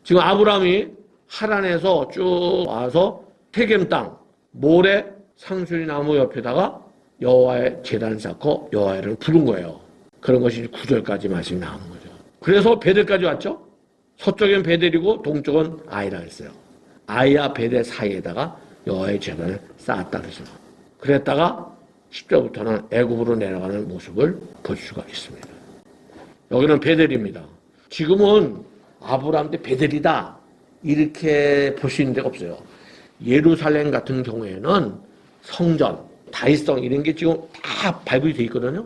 지금 아브라함이 하란에서 쭉 와서 세겜 땅 모래 상수리 나무 옆에다가 여호와의 제단을 쌓고 여호와를 부른 거예요. 그런 것이 9절까지 말씀이 나오는 거죠. 그래서 베델까지 왔죠. 서쪽엔 베델이고 동쪽은 아이라 했어요. 아이와 베델 사이에다가 여호와의 제단을 쌓았다 그러죠. 그랬다가 10절부터는 애굽으로 내려가는 모습을 볼 수가 있습니다. 여기는 베델입니다. 지금은 아브라함 때 베델이다 이렇게 볼 수 있는 데가 없어요. 예루살렘 같은 경우에는 성전, 다윗성 이런 게 지금 다 발굴이 돼 있거든요.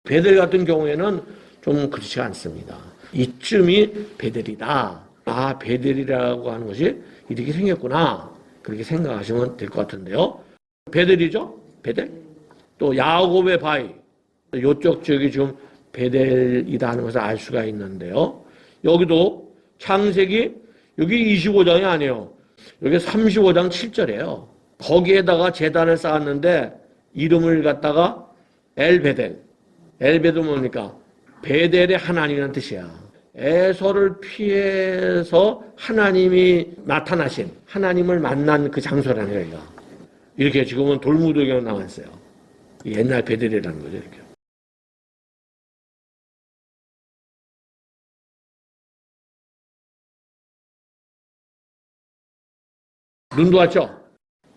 베델 같은 경우에는 좀 그렇지 않습니다. 이쯤이 베델이다. 아, 베델이라고 하는 것이 이렇게 생겼구나. 그렇게 생각하시면 될 것 같은데요. 베델이죠? 베델. 또 야곱의 바위. 이쪽 지역이 지금 베델이다 하는 것을 알 수가 있는데요. 여기도 창세기 여기 25장이 아니에요. 여기 35장 7절이에요. 거기에다가 제단을 쌓았는데 이름을 갖다가 엘베델. 엘베델은 뭡니까? 베델의 하나님이라는 뜻이야. 에서를 피해서 하나님이 나타나신 하나님을 만난 그 장소라는 거예요. 이렇게 지금은 돌무더기로 나와 있어요. 옛날 베델이라는 거죠. 이렇게. 눈도 왔죠?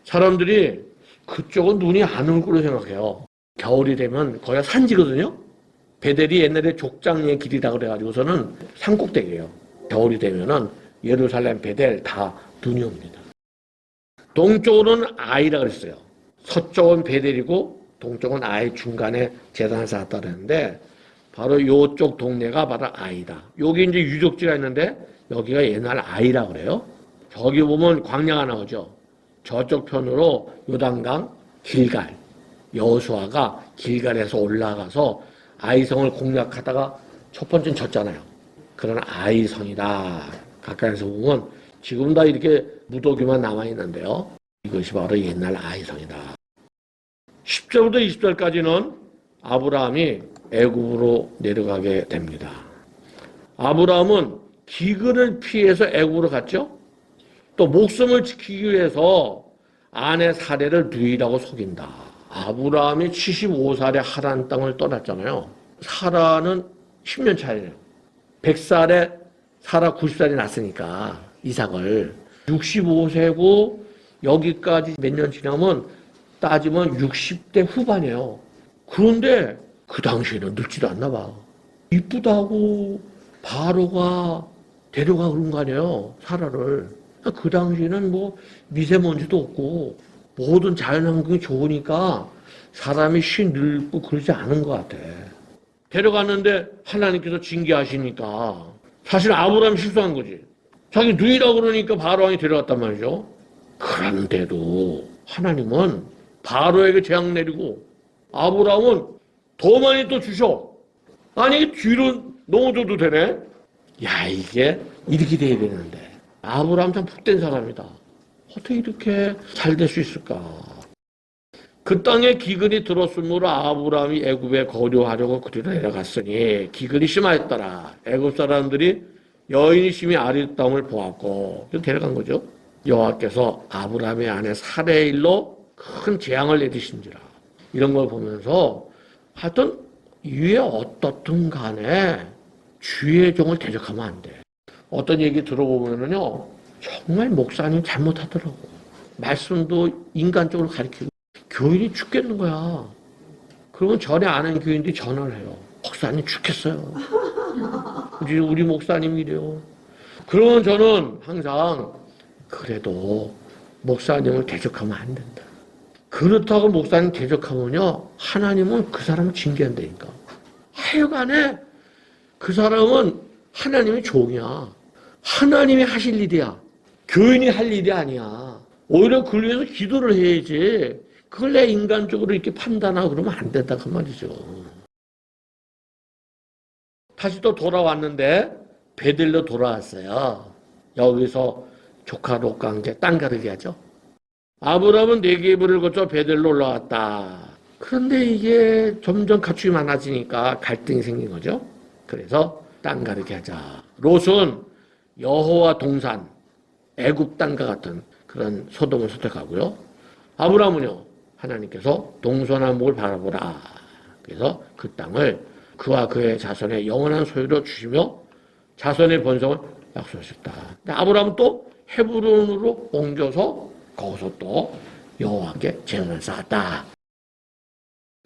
사람들이 그쪽은 눈이 안 올 거로 생각해요. 겨울이 되면 거기가 산지거든요. 베델이 옛날에 족장의 길이라 그래가지고서는 산꼭대기예요. 겨울이 되면은 예루살렘, 베델 다 눈이 옵니다. 동쪽은 아이라 그랬어요. 서쪽은 베델이고 동쪽은 아이 중간에 제단을 쌓았다 그랬는데 바로 이쪽 동네가 바로 아이다. 여기 이제 유적지가 있는데 여기가 옛날 아이라 그래요. 저기 보면 광야가 나오죠. 저쪽 편으로 요단강 길갈. 여호수아가 길갈에서 올라가서 아이성을 공략하다가 첫 번째는 졌잖아요. 그런 아이성이다. 가까이서 보면 지금 다 이렇게 무더기만 남아있는데요. 이것이 바로 옛날 아이성이다. 10절부터 20절까지는 아브라함이 애굽으로 내려가게 됩니다. 아브라함은 기근을 피해서 애굽으로 갔죠. 또 목숨을 지키기 위해서 아내 사례를 누이라고 속인다. 아브라함이 75살에 하란 땅을 떠났잖아요. 사라는 10년 차이에요. 100살에 사라 90살이 났으니까 이삭을 65세고 여기까지 몇 년 지나면 따지면 60대 후반이에요. 그런데 그 당시에는 늙지도 않나 봐. 이쁘다고 바로가 데려가 그런 거 아니에요. 사라를. 그 당시에는 뭐 미세먼지도 없고 모든 자연환경이 좋으니까 사람이 쉬 늙고 그러지 않은 것 같아. 데려갔는데 하나님께서 징계하시니까 사실 아브라함이 실수한 거지. 자기 누이라고 그러니까 바로왕이 데려갔단 말이죠. 그런데도 하나님은 바로에게 재앙 내리고 아브라함은 더 많이 또 주셔. 아니 뒤로 넘어져도 되네. 야 이게 이렇게 돼야 되는데 아브라함 참 복된 사람이다. 어떻게 이렇게 잘 될 수 있을까? 그 땅에 기근이 들었으므로 아브라함이 애굽에 거류하려고 그리로 내려갔으니 기근이 심하였더라. 애굽 사람들이 여인이 심히 아리따움을 보았고 데려간 거죠. 여호와께서 아브라함의 아내 사레의 일로 큰 재앙을 내리신지라. 이런 걸 보면서 하여튼 위에 어떻든 간에 주의 종을 대적하면 안 돼. 어떤 얘기 들어보면요 정말 목사님 잘못하더라고. 말씀도 인간적으로 가르치고 교인이 죽겠는 거야. 그러면 전에 아는 교인들이 전화를 해요. 목사님 죽겠어요. 우리 목사님이 이래요. 그러면 저는 항상 그래도 목사님을 대적하면 안 된다. 그렇다고 목사님 대적하면요 하나님은 그 사람을 징계한다니까. 하여간에 그 사람은 하나님의 종이야. 하나님이 하실 일이야. 교인이 할 일이 아니야. 오히려 그걸 위해서 기도를 해야지. 그걸 내 인간적으로 이렇게 판단하고 그러면 안 된다 그 말이죠. 다시 또 돌아왔는데 베델로 돌아왔어요. 여기서 조카 롯과 이제 땅 가르기 하죠. 아브라함은 네게브를 거쳐 베델로 올라왔다. 그런데 이게 점점 가축이 많아지니까 갈등이 생긴 거죠. 그래서 땅 가르기 하자. 롯은 여호와 동산, 애굽 땅과 같은 그런 소돔을 선택하고요. 아브라함은요, 하나님께서 동서남북을 바라보라. 그래서 그 땅을 그와 그의 자손의 영원한 소유로 주시며 자손의 번성을 약속하셨다. 근데 아브라함은 또 헤브론으로 옮겨서 거기서 또 여호와께 제단을 쌓았다.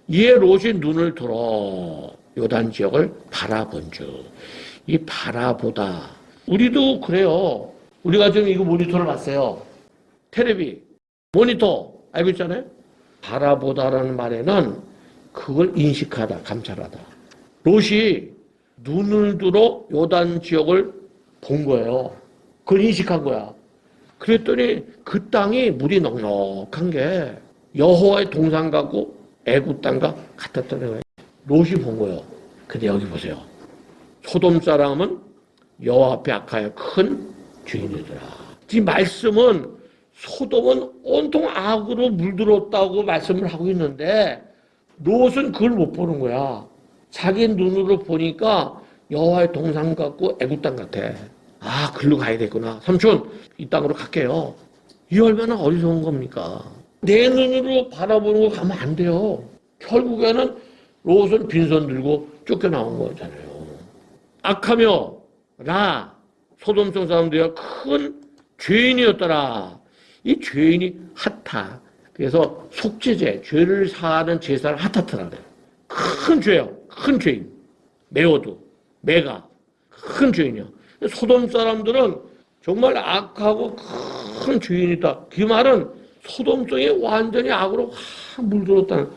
이에 롯이 눈을 들어 요단 지역을 바라본 즉. 이 바라보다. 우리도 그래요. 우리가 지금 이거 모니터를 봤어요. 테레비, 모니터 알고 있잖아요. 바라보다라는 말에는 그걸 인식하다, 감찰하다. 롯이 눈을 들어 요단 지역을 본 거예요. 그걸 인식한 거야. 그랬더니 그 땅이 물이 넉넉한 게 여호와의 동산 같고 애굽 땅과 같았다는 거예요. 롯이 본 거예요. 근데 여기 보세요. 소돔 사람은 여호와 앞에 악하여 큰 죄인이더라. 이 말씀은 소돔은 온통 악으로 물들었다고 말씀을 하고 있는데 롯은 그걸 못 보는 거야. 자기 눈으로 보니까 여호와의 동산 같고 애굽 땅 같아. 아, 글로 가야 되구나. 삼촌, 이 땅으로 갈게요. 이 얼마나 어리석은 겁니까? 내 눈으로 바라보는 거 가면 안 돼요. 결국에는 롯은 빈손 들고 쫓겨나온 거잖아요. 악하며 소돔성 사람들이 큰 죄인이었더라. 이 죄인이 핫타. 그래서 속죄제, 죄를 사하는 제사를 핫타트라 그래요. 큰 죄요. 큰 죄인. 메워도, 메가. 큰 죄인이야. 소돔 사람들은 정말 악하고 큰 죄인이다. 그 말은 소돔성이 완전히 악으로 확 물들었다는.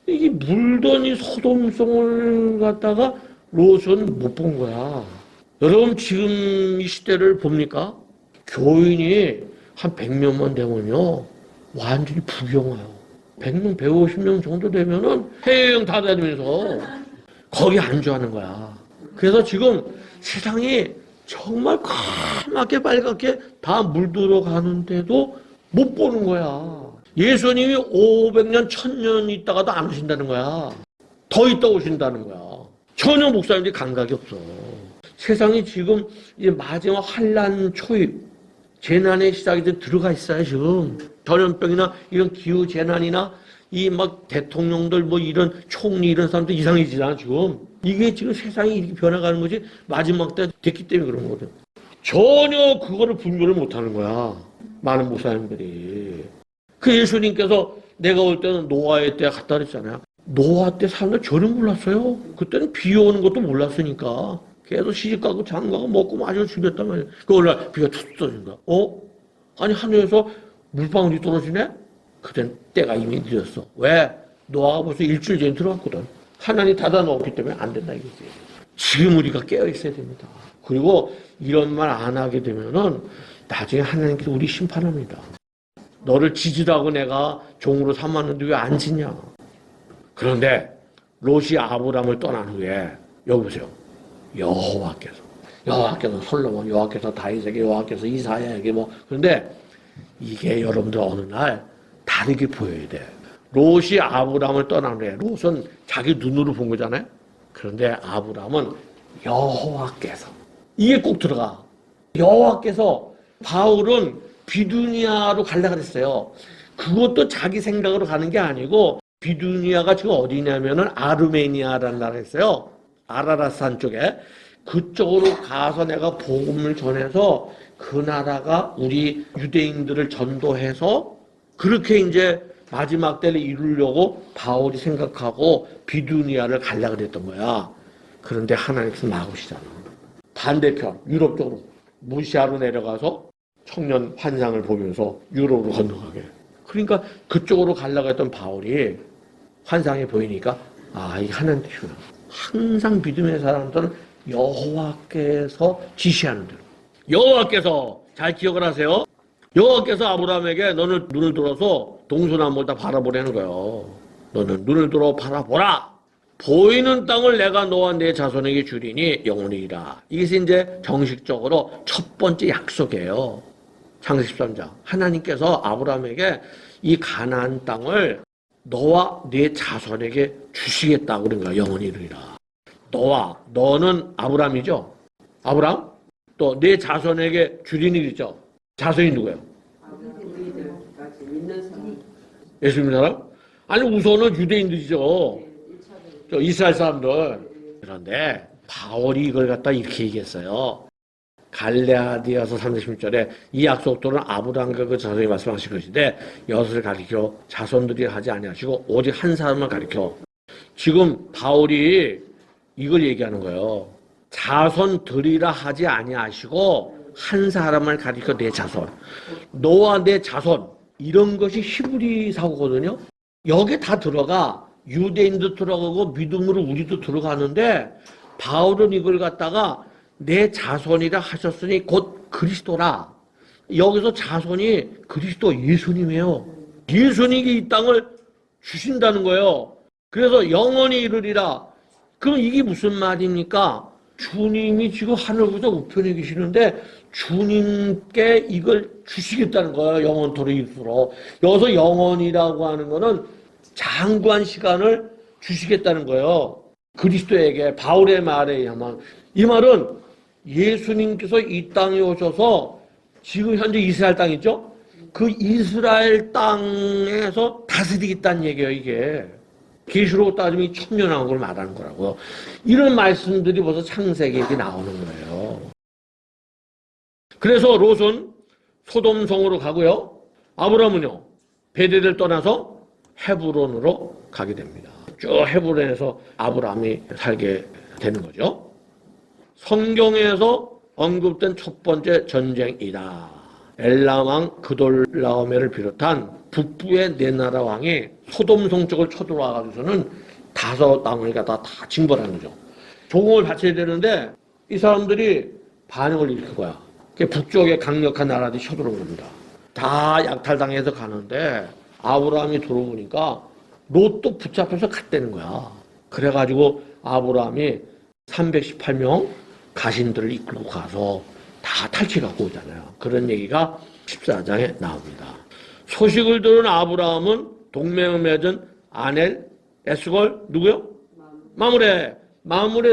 이게 물던 이 소돔성을 갖다가 롯은 못 본 거야. 여러분 지금 이 시대를 봅니까? 교인이 한 100명만 되면요. 완전히 부경화요. 100명, 150명 정도 되면은 해외여행 다 다니면서 거기 안주하는 거야. 그래서 지금 세상이 정말 까맣게 빨갛게 다 물들어 가는데도 못 보는 거야. 예수님이 500년, 1000년 있다가도 안 오신다는 거야. 더 있다 오신다는 거야. 전혀 목사님들이 감각이 없어. 세상이 지금 이제 마지막 환란 초입, 재난의 시작이 들어가 있어요, 지금. 전염병이나 이런 기후 재난이나 이 막 대통령들 뭐 이런 총리 이런 사람들 이상해지잖아, 지금. 이게 지금 세상이 이렇게 변해가는 거지 마지막 때 됐기 때문에 그런 거거든. 전혀 그거를 분별을 못 하는 거야. 많은 목사님들이. 그 예수님께서 내가 올 때는 노아의 때 갔다 그랬잖아요. 노아 때 사람들 전혀 몰랐어요. 그때는 비 오는 것도 몰랐으니까. 계속 시집가고 장가고 먹고 마시고 죽였단 말이에요. 그 오늘날 비가 툭툭 떨어진 거야. 아니 하늘에서 물방울이 떨어지네? 그땐 때가 이미 늦었어. 왜? 노아가 벌써 일주일 전에 들어왔거든. 하나님 닫아 놓았기 때문에 안 된다 이거지. 지금 우리가 깨어 있어야 됩니다. 그리고 이런 말 안 하게 되면은 나중에 하나님께서 우리 심판합니다. 너를 지지라고 내가 종으로 삼았는데 왜 안 지냐? 그런데 롯이 아브람을 떠난 후에 여기 보세요. 여호와께서 솔로몬, 여호와께서 다윗에게, 여호와께서 이사야에게 뭐 그런데 이게 여러분들 어느 날 다르게 보여야 돼. 롯이 아브람을 떠난 후에 롯은 자기 눈으로 본 거잖아요. 그런데 아브람은 여호와께서 이게 꼭 들어가. 여호와께서 바울은 비두니아로 가려고 그랬어요. 그것도 자기 생각으로 가는 게 아니고 비두니아가 지금 어디냐면은 아르메니아라는 나라가 있어요. 아라라산 쪽에. 그쪽으로 가서 내가 복음을 전해서 그 나라가 우리 유대인들을 전도해서 그렇게 이제 마지막 때를 이루려고 바울이 생각하고 비두니아를 가려고 그랬던 거야. 그런데 하나님께서 막으시잖아. 반대편 유럽 쪽으로 무시아로 내려가서 청년 환상을 보면서 유럽으로 건너가게. 그러니까 그쪽으로 가려고 했던 바울이 환상이 보이니까 이 하나님 뜻이구나. 항상 믿음의 사람들은 여호와께서 지시하는 대로. 여호와께서 잘 기억을 하세요. 여호와께서 아브라함에게 너는 눈을 들어서 동서남북을 다 바라보라는 거예요. 너는 눈을 들어 바라보라. 보이는 땅을 내가 너와 내 자손에게 주리니 영원히이라. 이것이 이제 정식적으로 첫 번째 약속이에요. 창세기 13장. 하나님께서 아브라함에게 이 가나안 땅을 너와 네 자손에게 주시겠다고 그런 거야. 영원히 이르리라. 너는 아브라함이죠? 아브라함? 또 내 자손에게 주리니 있죠. 자손이 누구예요? 예수 믿는 사람? 아니 우선은 유대인들이죠. 저 이스라엘 사람들. 그런데 바울이 이걸 갖다 이렇게 얘기했어요. 갈라디아서 3:16절에 이 약속들은 아브라함과 그 자손이 말씀하신 것인데 여섯을 가리켜 자손들이 하지 아니하시고 오직 한 사람을 가리켜. 지금 바울이 이걸 얘기하는 거예요. 자손들이라 하지 아니하시고 한 사람을 가리켜 내 자손. 너와 내 자손. 이런 것이 히브리 사고거든요. 여기에 다 들어가. 유대인도 들어가고 믿음으로 우리도 들어가는데 바울은 이걸 갖다가 내 자손이라 하셨으니 곧 그리스도라. 여기서 자손이 그리스도 예수님이에요. 예수님이 이 땅을 주신다는 거예요. 그래서 영원히 이르리라. 그럼 이게 무슨 말입니까? 주님이 지금 하늘보다 우편에 계시는데 주님께 이걸 주시겠다는 거예요. 영원토록 이르도록. 여기서 영원이라고 하는 거는 장구한 시간을 주시겠다는 거예요. 그리스도에게. 바울의 말에 의하면. 이 말은 예수님께서 이 땅에 오셔서 지금 현재 이스라엘 땅 있죠? 그 이스라엘 땅에서 다스리겠다는 얘기예요, 이게. 계시록 따지면 천년왕 걸 말하는 거라고요. 이런 말씀들이 벌써 창세기에 나오는 거예요. 그래서 롯은 소돔성으로 가고요. 아브라함은요, 베델을 떠나서 헤브론으로 가게 됩니다. 쭉 헤브론에서 아브라함이 살게 되는 거죠. 성경에서 언급된 첫 번째 전쟁이다. 엘람 왕 그돌라오메를 비롯한 북부의 네 나라 왕이 소돔성 쪽을 쳐들어와가지고서는 다섯 땅을 갖다 다 징벌하는 거죠. 조공을 바쳐야 되는데 이 사람들이 반응을 일으킨 거야. 북쪽에 강력한 나라들이 쳐들어온 겁니다. 다 약탈당해서 가는데 아브라함이 들어오니까 롯도 붙잡혀서 갔다는 거야. 그래가지고 아브라함이 318명 가신들을 이끌고 가서 다 탈취해갖고 오잖아요. 그런 얘기가 14장에 나옵니다. 소식을 들은 아브라함은 동맹을 맺은 아넬, 에스골, 누구요? 마므레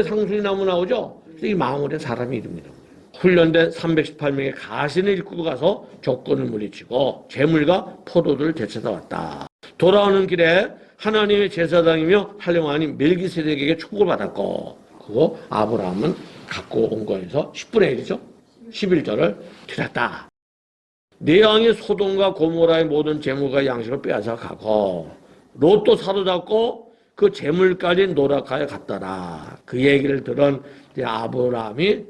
상수리 나무 나오죠? 이 마므레 사람이 이름이다. 훈련된 318명의 가신을 이끌고 가서 적군을 물리치고 재물과 포도들을 되찾아 왔다. 돌아오는 길에 하나님의 제사장이며 할례왕인 멜기세덱에게 축복을 받았고, 그거 아브라함은 갖고 온 거에서 10분의 1이죠. 11절을 드렸다. 네 왕이 소돔과 고모라의 모든 재물과 양식을 빼앗아 가고 롯도 사로잡고 그 재물까지 노략하여 갔더라. 그 얘기를 들은 아브라함이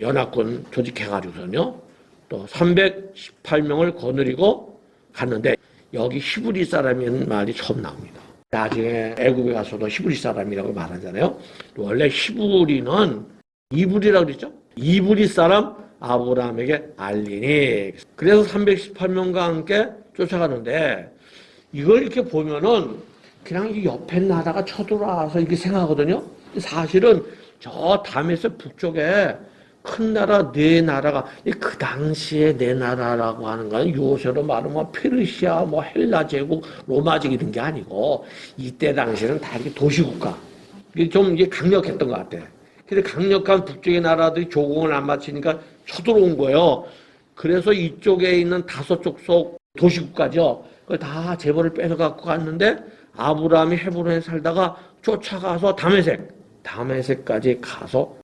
연합군 조직해가지고서는요, 또 318명을 거느리고 갔는데 여기 히브리 사람이라는 말이 처음 나옵니다. 나중에 애굽에 가서도 히브리 사람이라고 말하잖아요. 원래 히브리는 이브리라고 그랬죠. 이브리 사람 아브라함에게 알리니. 그래서 318명과 함께 쫓아가는데 이걸 이렇게 보면은 그냥 이 옆에 나라가 쳐들어와서 이렇게 생각하거든요. 사실은 저 담에서 북쪽에 큰 나라 네 나라가, 그 당시에 네 나라라고 하는 건 요새로 말하면 페르시아, 뭐 헬라 제국, 로마 제국 이런 게 아니고 이때 당시에는 다 이렇게 도시국가. 좀 이게 강력했던 것 같아. 근데 강력한 북쪽의 나라들이 조공을 안 마치니까 쳐들어온 거예요. 그래서 이쪽에 있는 다섯 족속 도시국가죠. 그걸 다 재벌을 뺏어갖고 갔는데 아브라함이 헤브론에 살다가 쫓아가서 다메섹까지 가서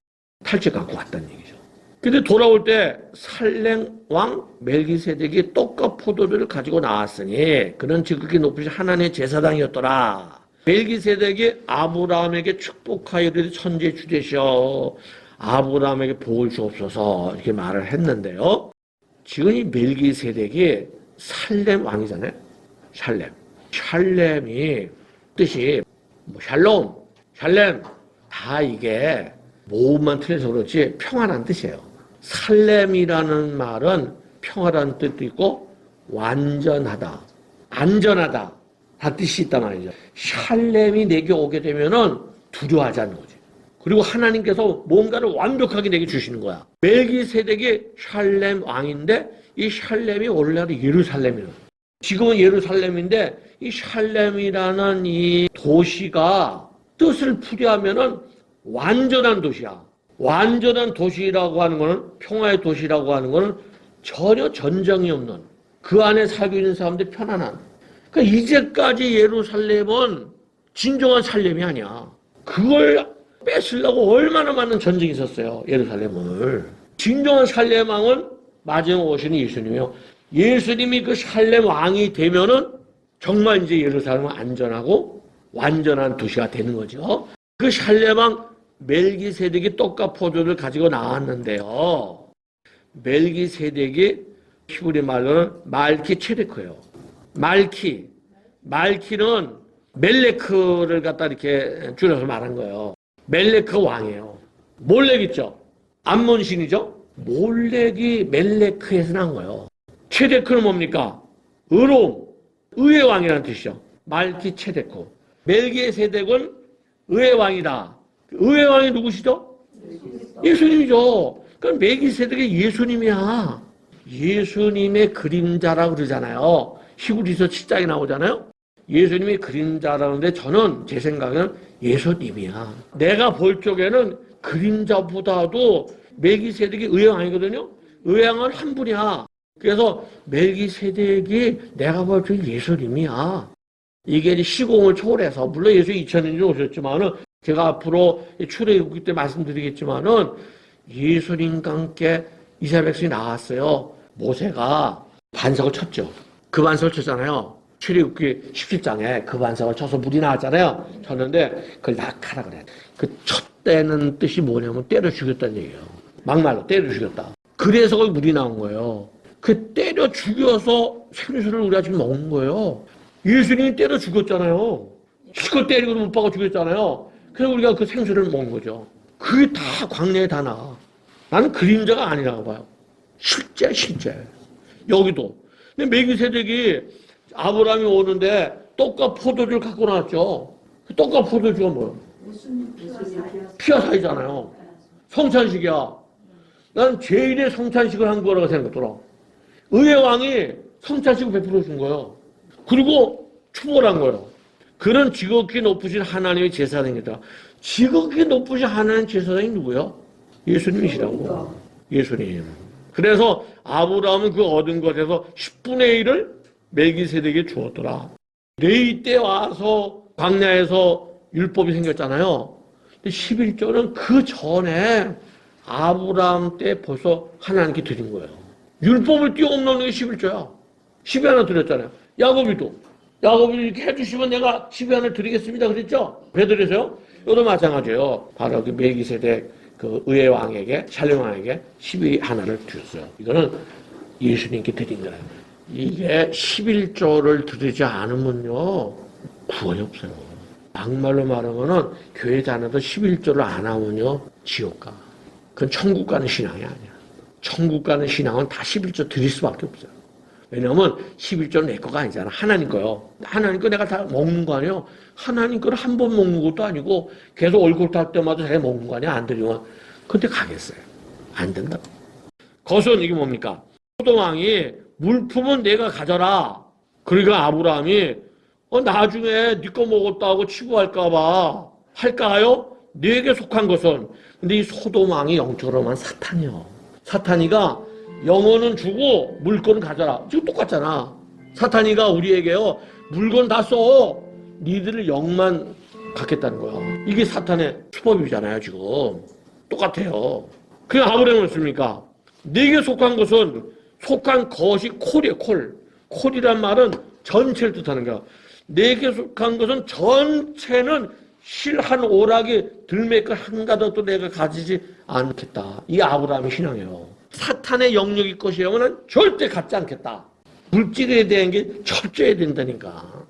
탈취해갖고 왔다는 얘기죠. 근데 돌아올 때 살렘 왕 멜기세덱이 떡과 포도를 가지고 나왔으니 그는 지극히 높으신 하나님의 제사장이었더라. 멜기세덱이 아브라함에게 축복하여 이르되 천지의 주되시어 아브라함에게 복을 주옵소서 이렇게 말을 했는데요. 지금 이 멜기세덱이 살렘 왕이잖아요. 샬렘이 뜻이 뭐 샬렘 다 이게 모음만 틀려서 그렇지 평화라는 뜻이에요. 살렘이라는 말은 평화라는 뜻도 있고 완전하다, 안전하다 다 뜻이 있단 말이죠. 샬렘이 내게 오게 되면은 두려워하지 않는 거지. 그리고 하나님께서 뭔가를 완벽하게 내게 주시는 거야. 멜기세덱이 샬렘 왕인데 이 샬렘이 원래는 예루살렘이에요. 지금은 예루살렘인데 이 샬렘이라는 이 도시가 뜻을 풀이하면은 완전한 도시야. 완전한 도시라고 하는 거는, 평화의 도시라고 하는 거는 전혀 전쟁이 없는, 그 안에 살고 있는 사람들이 편안한. 그러니까 이제까지 예루살렘은 진정한 살렘이 아니야. 그걸 뺏으려고 얼마나 많은 전쟁이 있었어요, 예루살렘을. 진정한 살렘 왕은 마지막 오시는 예수님이에요. 예수님이 그 살렘 왕이 되면은 정말 이제 예루살렘은 안전하고 완전한 도시가 되는 거죠. 그 살렘 왕 멜기세덱이 떡과 포도를 가지고 나왔는데요. 멜기세덱이 히브리 말로는 말키체데크예요. 말키는 멜레크를 갖다 이렇게 줄여서 말한 거예요. 멜레크 왕이에요. 몰렉 있죠? 암몬신이죠? 몰렉이 멜레크에서 나온 거예요. 체데크는 뭡니까? 의로움, 의의 왕이라는 뜻이죠. 말키체데크. 멜기세덱은 의의 왕이다. 의의 왕이 누구시죠? 예수님이죠. 그럼 멜기세덱이 예수님이야. 예수님의 그림자라고 그러잖아요. 히브리서 7장에 나오잖아요. 예수님의 그림자라는데 저는 제 생각에는 예수님이야. 내가 볼 적에는 그림자보다도 멜기세덱이 의의 왕이거든요. 의의 왕은 한 분이야. 그래서 멜기세덱이 내가 볼 적에 예수님이야. 이게 시공을 초월해서, 물론 예수 2000년 전 오셨지만은 제가 앞으로 출애굽기 때 말씀드리겠지만은 예수님과 함께 이스라엘 백성이 나왔어요. 모세가 반석을 쳤죠. 그 반석을 쳤잖아요. 출애굽기 17장에 그 반석을 쳐서 물이 나왔잖아요. 쳤는데 그걸 낙하라 그래. 그 쳤다는 뜻이 뭐냐면 때려 죽였다는 얘기예요. 막말로 때려 죽였다. 그래서 거기 물이 나온 거예요. 그 때려 죽여서 생수를 우리가 지금 먹는 거예요. 예수님이 때려 죽였잖아요. 실컷 때리고 못 박아 죽였잖아요. 그래서 우리가 그 생수를 먹는 거죠. 그게 다 광야에 다 나와. 나는 그림자가 아니라고 봐요. 실제. 여기도. 근데 멜기세덱이 아브라함이 오는데 떡과 포도주를 갖고 나왔죠. 그 떡과 포도주가 뭐예요? 피와 사이잖아요. 성찬식이야. 나는 제일의 성찬식을 한 거라고 생각하더라. 의의 왕이 성찬식을 베풀어 준 거예요. 그리고 축복을 한 거예요. 그런 지극히 높으신 하나님의 제사장이다. 지극히 높으신 하나님 제사장이 누구예요? 예수님이시라고. 예수님. 그래서 아브라함은 그 얻은 것에서 10분의 1을 멜기세덱에게 주었더라. 레위 때 와서 광야에서 율법이 생겼잖아요. 근데 11조는 그 전에 아브라함 때 벌써 하나님께 드린 거예요. 율법을 뛰어넘는 게 11조야. 10위 하나 드렸잖아요. 야곱이 이렇게 해주시면 내가 10위 하나 드리겠습니다. 그랬죠? 왜 드리세요? 이것도 마찬가지예요. 바로 그 멜기세덱 그 의의 왕에게, 살렘 왕에게 10위 하나를 드렸어요. 이거는 예수님께 드린 거예요. 이게 11조를 드리지 않으면요, 구원이 없어요. 막말로 말하면은 교회 다녀도 11조를 안 하면요, 지옥 가. 그건 천국 가는 신앙이 아니야. 천국 가는 신앙은 다 11조 드릴 수밖에 없어요. 왜냐면 11조는 내 거가 아니잖아. 하나님 거요. 하나님 거 내가 다 먹는 거 아니에요. 하나님 거를 한 번 먹는 것도 아니고 계속 얼굴 탈 때마다 잘 먹는 거 아니야. 안 드리면. 근데 가겠어요. 안 된다. 거선 이게 뭡니까? 소돔왕이 물품은 내가 가져라. 그러니까 아브라함이 나중에 네 거 먹었다고 치부할까 봐 할까요? 네게 속한 것은. 근데 이 소돔왕이 영적으로만 사탄이요. 사탄이가 영혼은 주고 물건은 가져라. 지금 똑같잖아. 사탄이가 우리에게요. 물건 다 써. 니들을 영만 갖겠다는 거야. 이게 사탄의 수법이잖아요. 지금. 똑같아요. 그냥 아브라함은 씁니까? 네게 속한 것은 속한 것이 콜이에요. 콜이란 말은 전체를 뜻하는 거야. 네게 속한 것은 전체는 실 한 오락이 들매कर 한 가닥도 내가 가지지 않겠다. 이 아브라함의 신앙이에요. 사탄의 영역이 것이라면 절대 갖지 않겠다. 물질에 대한 게 철저해야 된다니까.